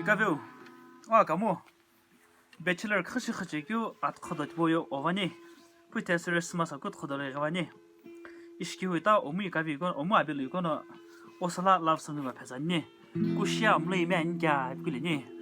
가벼. 와 가모. 배첼러 크시크지교 아트코드 보여 오바니. 부테스를 스마서 굿 코드를 가바니. 이시키우다 오미 가비건 오무 아빌리건 오살라 라브스는 페자니. 구시야 물리면 야 빌리니.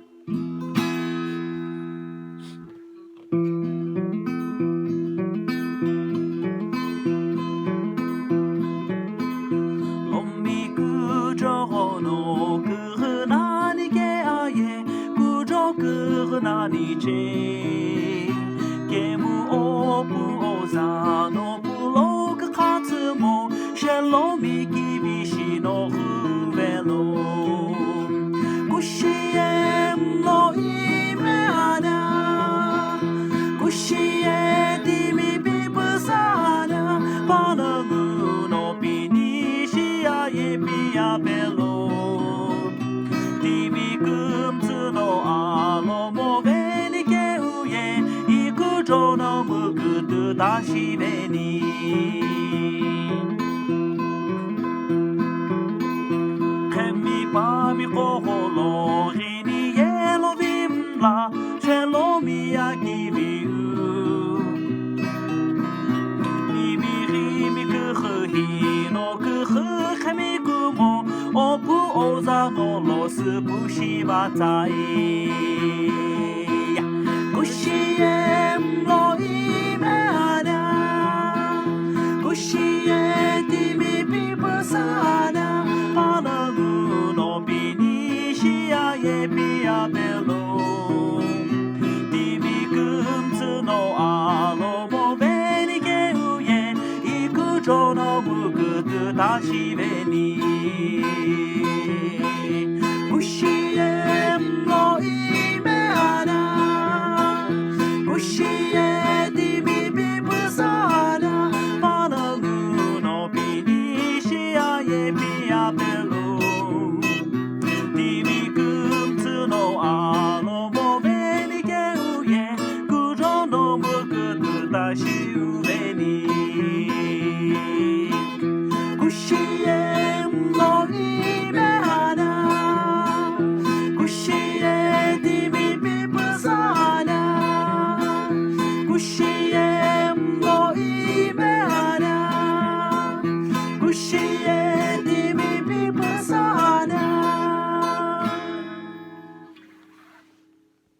나니 제 게무 오부오자노 블로그 카츠모 셸로미 기비시노 후벨로 구시엠 로이메아냐 구시에 디미 비브사냐 바나무노 비니시아 예비아벨로 디미 금츠노 조노무그드 다시베니 켐미 밤이 고홀로히니 예로빔라 첼로미야 기비우 이미히미 그흐히노 그흐 켐미구모 오부오자노로스 부시바타이 구시엠 로이메아냐 구시에 디미 비브사냐 바나무노 비니시아 예비아벨로 디미 금츠노 알로모 베니게우예 이쿠조노 무그드 다시베니 구시엠 로이메아냐 구시에 디미 비브사냐 바나무노 비니시아 예비아벨로 디미 금츠노 알로모 베니게우예 구조노 무그드 다시우베니 구시엠 로이메아냐 구시에 디미 비브사냐 구시